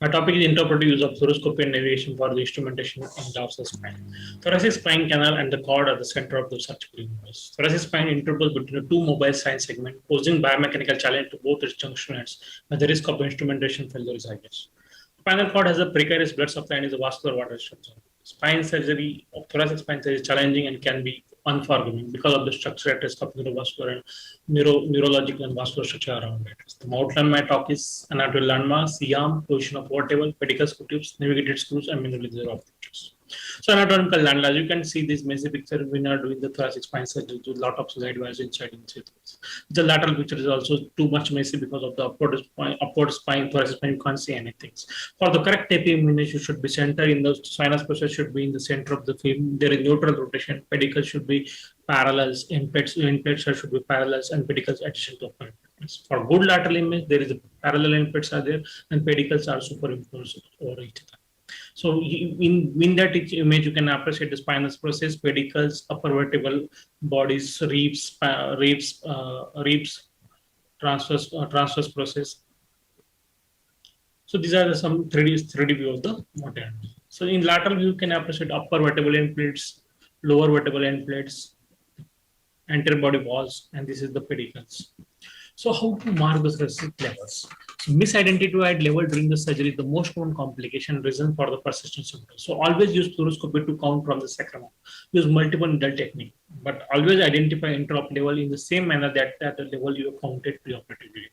My topic is interpretive use of fluoroscopy and navigation for the instrumentation in dorsal spine. Thoracic spine canal and the cord are the center of the surgical universe. Thoracic spine interposes between the two mobile spine segments, posing biomechanical challenge to both its junction ends, where the risk of instrumentation failure is highest. Spinal cord has a precarious blood supply and is a vascular water structure. Spine surgery of thoracic spine surgery is challenging and can be unforgiving because of the structure at risk of neurovascular and neurological and vascular structure around it. The outline my talk is anatomy landmark, C-arm, position of portable, pedicle screw tubes, navigated screws, and mineral reserve of features. So anatomical landmark, you can see this messy picture when you are doing the thoracic spine surgery with a lot of side wires inside. The lateral picture is also too much messy because of the upward spine, thoracic spine, you can't see anything. For the correct taping image, you should be centered in the sinus process should be in the center of the film. There is neutral rotation. Pedicles should be parallels. Inpets should be parallels and pedicles adjacent to opponent. For good lateral image, there is a parallel inpets are there and pedicles are superimposed over each other. So in that image, you can appreciate the spinous process, pedicles, upper vertebral bodies, ribs, transverse process. So these are some 3D view of the model. So in lateral view, you can appreciate upper vertebral end plates, lower vertebral end plates, anterior body walls, and this is the pedicles. So how to mark the thoracic levels? So misidentified level during the surgery is the most common complication reason for the persistent symptoms. So always use fluoroscopy to count from the sacrum. Use multiple needle technique, but always identify interop level in the same manner that at the level you have counted preoperatively.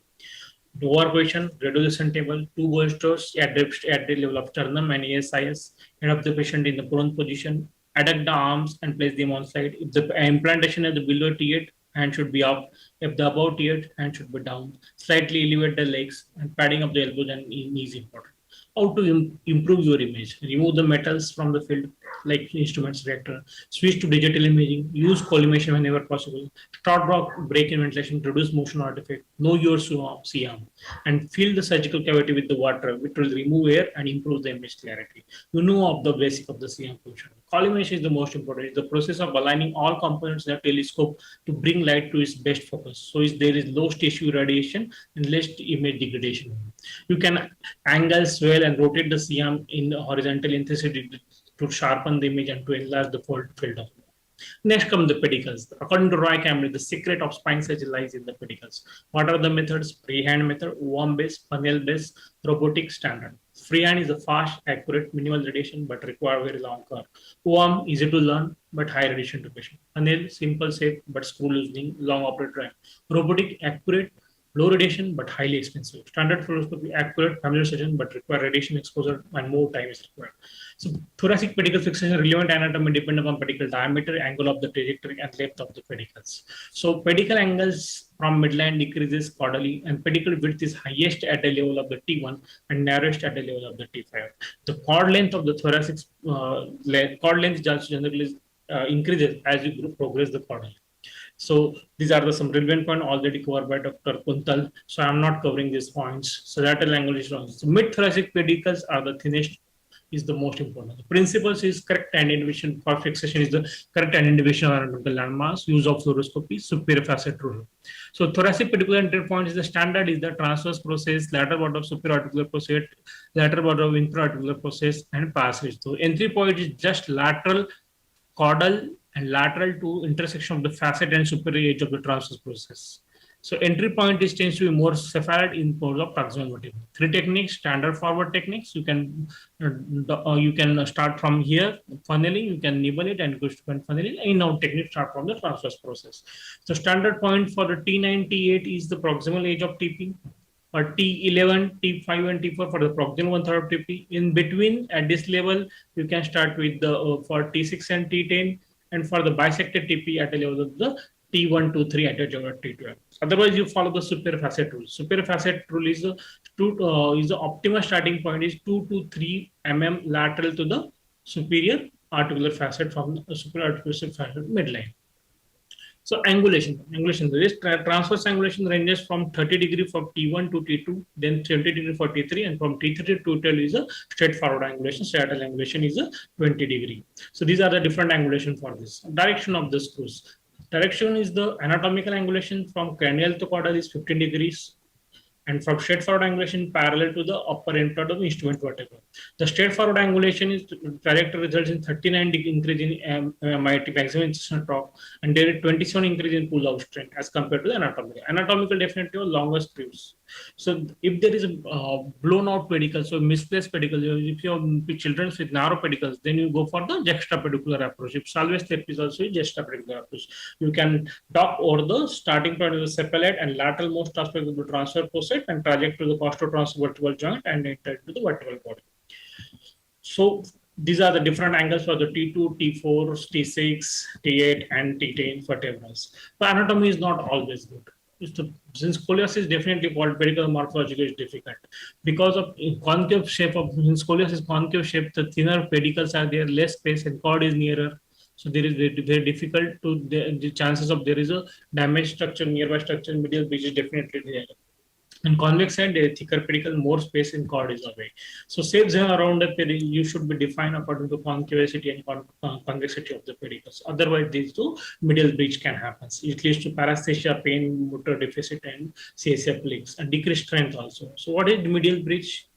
Lower patient, reduction table, two bolsters at the level of sternum and ASIS, head of the patient in the prone position, adduct the arms and place them on side. If the implantation is the below T8, hand should be up. If the above T8, hand should be down. Slightly elevate the legs and padding of the elbows and knees important. How to improve your image? Remove the metals from the field like instruments reactor. Switch to digital imaging. Use collimation whenever possible. Start block, break in ventilation, reduce motion artifact. Know your CM and fill the surgical cavity with the water, which will remove air and improve the image clarity. You know of the basic of the CM function. Collimation is the most important. It's the process of aligning all components in a telescope to bring light to its best focus. So there is low tissue radiation and less image degradation. You can angle, swell, and rotate the CM in horizontal intensity to sharpen the image and to enlarge the field of view. Next come the pedicles. According to Roy Campbell, the secret of spine surgery lies in the pedicles. What are the methods? Freehand method, worm based, funnel based, robotic standard. Freehand is a fast, accurate, minimal radiation but require very long curve. Worm, easy to learn but high radiation to patient. Funnel, simple, safe but screw loosening, long operator time. Robotic, accurate, low radiation but highly expensive. Standard fluoroscopy, accurate, familiar surgeon but require radiation exposure and more time is required. So thoracic pedicle fixation relevant anatomy depend upon pedicle diameter, angle of the trajectory, and length of the pedicles. So pedicle angles from midline decreases caudally, and pedicle width is highest at a level of the T1 and narrowest at a level of the T5. The cord length of the thoracic cord length generally increases as you progress the caudal. So these are some relevant points already covered by Dr. Kuntal. So I'm not covering these points. So lateral angulation. So mid-thoracic pedicles are the thinnest, is the most important. The principles is correct identification for fixation is the correct identification of the landmass, use of fluoroscopy, superior facet rule. So thoracic pedicle entry point is the standard is the transverse process, lateral border of superior articular process, lateral border of inferior articular process, and passage. So entry point is just lateral, caudal, and lateral to intersection of the facet and superior edge of the transverse process. So entry point is tends to be more cephalad in pose of proximal vertebra. Three techniques, standard forward techniques. You can start from here, funneling. You can nibble it and go to funneling. And now technique start from the transverse process. So standard point for the T9, T8 is the proximal edge of TP. Or T11, T5, and T4 for the proximal one third of TP. In between, at this level, you can start with the for T6 and T10, and for the bisected TP at a level of the T1 to 3 at a level of T12. Otherwise, you follow the superior facet rule. Superior facet rule is the optimal starting point is 2 to 3 mm lateral to the superior articular facet from the superior articular facet midline. So angulation, this transverse angulation ranges from 30 degree for T1 to T2, then 70 degree for T3, and from T3 to T12 is a straightforward angulation. Lateral angulation is a 20 degree. So these are the different angulation for this. Direction of the screws. Direction is the anatomical angulation from cranial to caudal is 15 degrees. and from straightforward angulation parallel to the upper end of the instrument vertebra. The straightforward angulation is trajectory results in 39-degree increase in MIT maximum incisional torque, and there is 27 increase in pull-out strength as compared to the anatomical. Anatomical definitely longer screws. So if there is a blown out pedicle, so misplaced pedicle, if you have children with narrow pedicles, then you go for the juxtapedicular approach. If salvage step is also a juxtapedicular approach, you can dock over the starting point of the cephalate and lateral most aspect of the transfer fossette and trajectory to the costotransvertebral joint and enter into the vertebral body. So these are the different angles for the T2, T4, T6, T8, and T10 vertebrae. The anatomy is not always good. Since scoliosis is definitely called pedicle morphology is difficult because of concave shape of scoliosis concave shape, the thinner pedicles are there, less space, and cord is nearer. So there is very difficult to the chances of there is a damaged structure, nearby structure, medial bridge is definitely there. And convex side, a thicker pedicle, more space in cord is away. So safe zone around the pedicle, you should be defined according to concavity and convexity of the pedicles. Otherwise, these two medial breach can happen. It leads to paresthesia, pain, motor deficit, and CSF leaks, and decreased strength also. So what is the medial breach?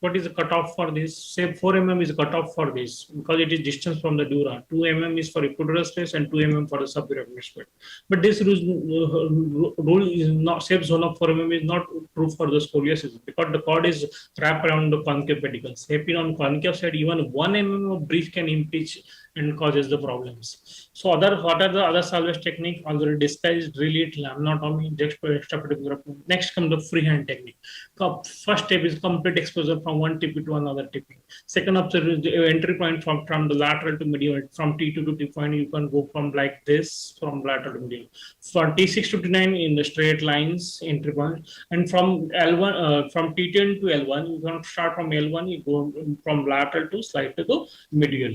What is the cutoff for this? Say 4 mm is cutoff for this because it is distance from the dura. 2 mm is for epidural space and 2 mm for the subarachnoid space. But this rule is not, safe zone of 4 mm is not true for the scoliosis because the cord is wrapped around the concave pedicles. Happy on concave side, even 1 mm of breach can impinge and causes the problems. So what are the other salvage technique? Already discussed, drill it, laminotomy, juxtapedicular. Next comes the freehand technique. First step is complete exposure from one TP to another TP. Second observe is the entry point from the lateral to medial. From T2 to T point, you can go from like this, from lateral to medial. For T6 to T9 in the straight lines, entry point. And from L1, from T10 to L1, you can start from L1, you go from lateral to slide to the medial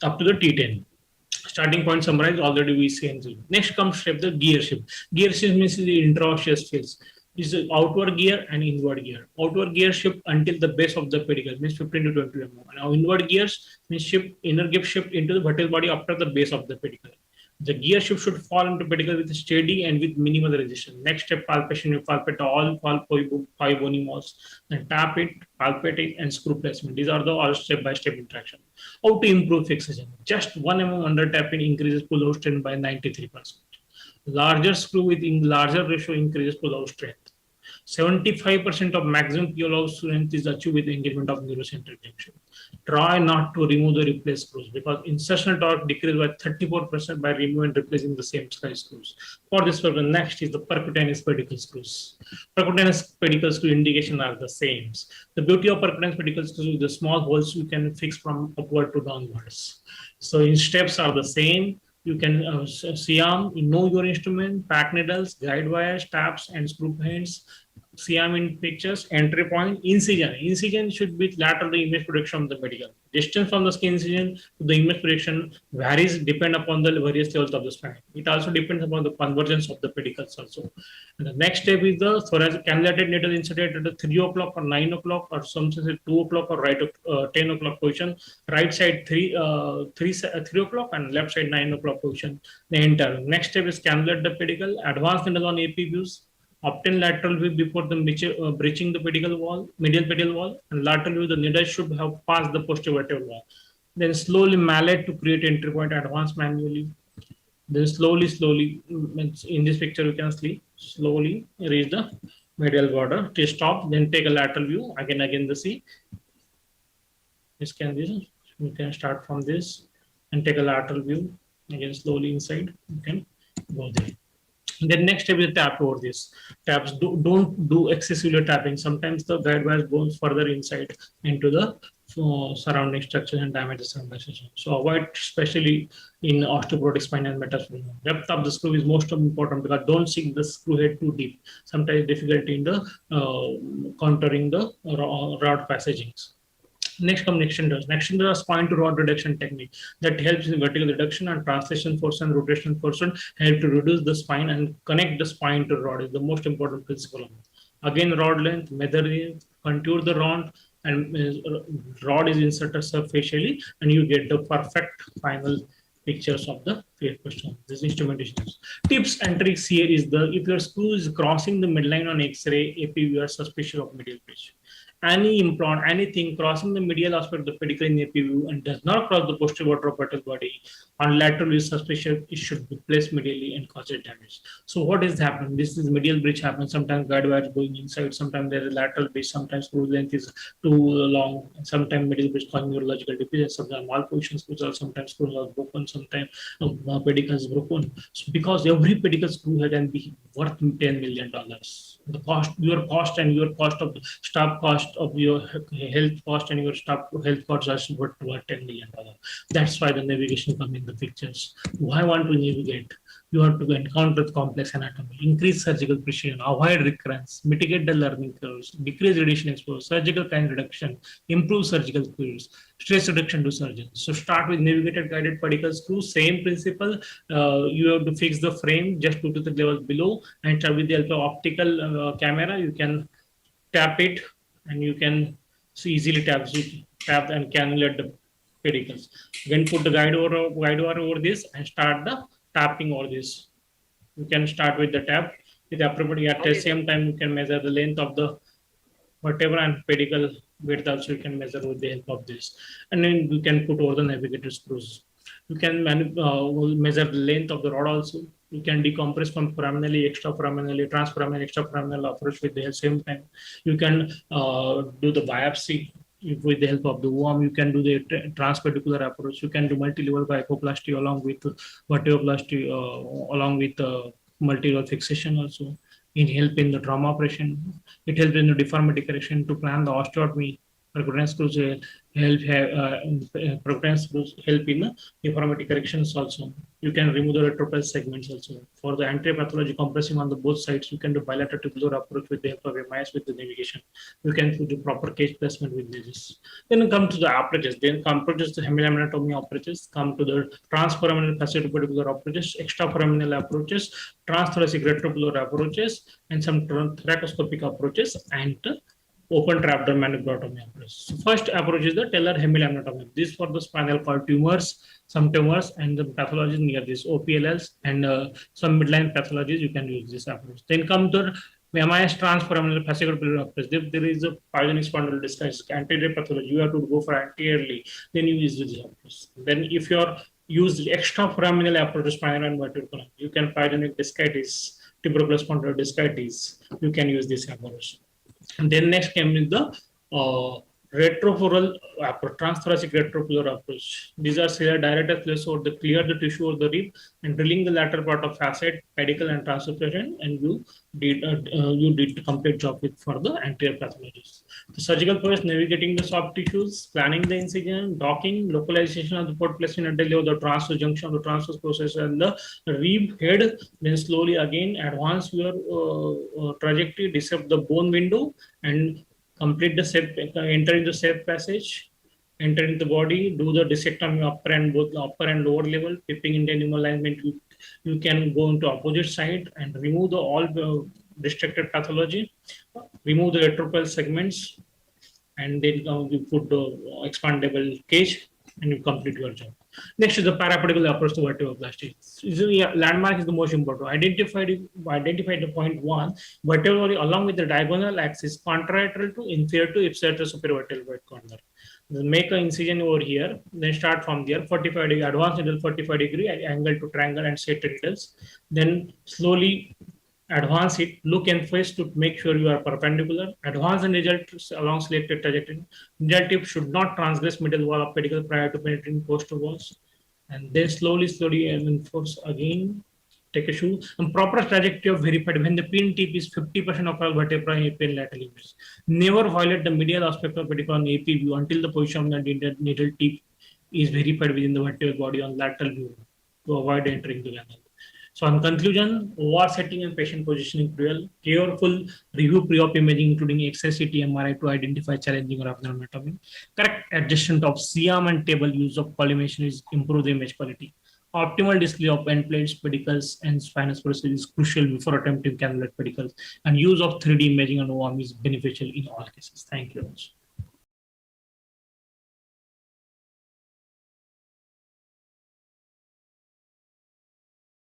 up to the T10. Starting point summarized already we see. Next comes step the gear shift. Gear shift means the intraosseous phase. This is outward gear and inward gear. Outward gear shift until the base of the pedicle means 15 to 20 mm. Now inward gears means shift inner gift shift into the vertebral body after the base of the pedicle. The gear shift should fall into pedicle with steady and with minimal resistance. Next step, palpation. You palpate all five bony malls, then tap it, palpate it, and screw placement. These are the all step-by-step interaction. How to improve fixation? Just 1 mm under tapping increases pull-out strength by 93%. Larger screw with larger ratio increases pull-out strength. 75% of maximum pull-out strength is achieved with engagement of neurocentric junction. Try not to remove the replaced screws because insertional torque decreases by 34% by removing and replacing the same size screws. For this purpose, next is the percutaneous pedicle screws. Percutaneous pedicle screw indication are the same. The beauty of percutaneous pedicle screws is the small holes you can fix from upward to downwards. So in steps are the same. You can SIAM, you know your instrument, pack needles, guide wires, taps, and screw heads. SIAM in pictures, entry point, incision. Incision should be lateral to image projection of the pedicle. Distance from the skin incision to the image projection varies depend upon the various levels of the spine. It also depends upon the convergence of the pedicles also. And the next step is the thoracic cannulated needle inserted at 3 o'clock or 9 o'clock or some say 2 o'clock or 10 o'clock position. Right side 3 o'clock and left side 9 o'clock position. The enter. Next step is cannulate the pedicle. Advanced needle on AP views. Obtain lateral view before the breaching the pedicle wall, medial pedial wall, and lateral view, the needle should have passed the posterior vertebral wall. Then slowly mallet to create entry point, advance manually. Then slowly, in this picture you can see, slowly reach the medial border to stop, then take a lateral view, again the C. This can be, you can start from this and take a lateral view, again slowly inside, you can go there. Then next step is tap over this. Taps don't do excessively tapping. Sometimes the guide wires goes further inside into the surrounding structure and damage the surrounding structure. So avoid, especially in osteoporotic spine and metaspasm. Depth of the screw is most important because don't sink the screw head too deep. Sometimes difficulty in the contouring the rod passagings. Next comes extenders. Extenders are spine to rod reduction technique that helps in vertical reduction and translation force and rotational force help to reduce the spine and connect the spine to rod is the most important principle. Again, rod length, method, contour the rod and rod is inserted surfacially and you get the perfect final pictures of the question. This instrumentation. Tips and tricks here is the if your screw is crossing the midline on X-ray, APV, you are suspicious of medial bridge. Any implant, anything crossing the medial aspect of the pedicle in AP view and does not cross the posterior border of vertebral body on lateral is suspicious, it should be placed medially and cause damage. So what is happening? This is medial bridge happens. Sometimes guide wire is going inside, sometimes there is lateral bridge, sometimes screw length is too long, and sometimes medial bridge causing neurological deficit, sometimes malposition screws are sometimes screws are broken, sometimes pedicle is broken. So because every pedicle screw head can be worth $10 million. The cost, your cost and your cost of staff cost of your health cost and your staff health costs are worth $10 million. That's why the navigation come in the pictures. Why want to navigate? You have to encounter complex anatomy, increase surgical precision, avoid recurrence, mitigate the learning curves, decrease radiation exposure, surgical pain reduction, improve surgical queries, stress reduction to surgeons. So start with navigated guided pedicle screw, same principle. You have to fix the frame just 2 to 3 levels below, and with the help of optical camera, you can tap it and you can easily tap and cannulate the pedicles. Then put the guide wire over this and start the tapping over this. You can start with the tap with appropriate. At the same time, you can measure the length of the vertebra and pedicle width also you can measure with the help of this. And then you can put over the navigator screws. You can measure the length of the rod also. You can decompress from foraminally, extraforaminally, transforaminal, extraforaminal approach with the same time. You can do the biopsy with the help of the worm. You can do the transpedicular approach. You can do multi-level kyphoplasty along with vertebroplasty, along with multi-level fixation also. It helps in the trauma operation. It helps in the deformity correction to plan the osteotomy. Percutaneous screws help in the deformity corrections also. You can remove the retropulse segments also. For the anterior pathology compressing on the both sides, you can do bilateral tubular approach with the help of MIS with the navigation. You can do proper cage placement with this. Then come to the approaches. Then approaches the hemianatomy approaches. Come to the transforaminal fasciopedicular approaches, extraforaminal approaches, transthoracic retropular approaches, and some thoracoscopic approaches, and open trap manipulatomy approach. So first approach is the Teller hemianatomy. This for the spinal cord tumors, some tumors, and the pathologies near this OPLLs and some midline pathologies. You can use this approach. Then come to MIS transforaminal fascicular approach. If there is a pyogenic spondylolisthesis, anterior pathology, you have to go for anteriorly. Then you use this approach. Then if you are use the extraforaminal approach, spinal and vertebral, you can pyogenic discitis, tubercular spondylodiscitis. You can use this approach. And then next came with the retroforal approach, transthoracic retropular approach. These are direct place or the clear the tissue of the rib and drilling the lateral part of facet, pedicle, and transversion, and you did the complete job with for the anterior pathologies. The surgical process, navigating the soft tissues, planning the incision, docking, localization of the port placement at the level of the transverse junction of the transverse process and the rib head. Then slowly again advance your trajectory, dissect the bone window, and complete the safe, enter into safe passage, enter into the body, do the dissectomy upper and both upper and lower level, pipping in the alignment. You can go into opposite side and remove the all distracted pathology, remove the retropulse segments, and then you put the expandable cage and you complete your job. Next is the parapedicular approach to vertebroplasty. Landmark is the most important. Identify the point one, vertebral along with the diagonal axis contralateral to inferior to ipsilateral superior vertebral corner. Make an incision over here, then start from there, 45 degree, advance needle 45 degree, angle to triangle and set needles. Then slowly advance it, look and face to make sure you are perpendicular, advance the needle along selected trajectory. Needle tip should not transgress middle wall of pedicle prior to penetrating posterior walls. And then slowly enforce again, take a shoe, and proper trajectory of verified when the pin tip is 50% of all vertebra in AP and lateral images. Never violate the medial aspect of pedicle on AP view until the position of the needle tip is verified within the vertebral body on lateral view to avoid entering the canal. So on conclusion, OR setting and patient positioning crucial. Careful review pre-op imaging including XRCT MRI to identify challenging or abnormal anatomy. Correct adjustment of C-arm and table use of collimation is improve the image quality. Optimal display of end plates, pedicles, and spinous process is crucial before attempting cannulate pedicles. And use of 3D imaging and OR is beneficial in all cases. Thank you very much.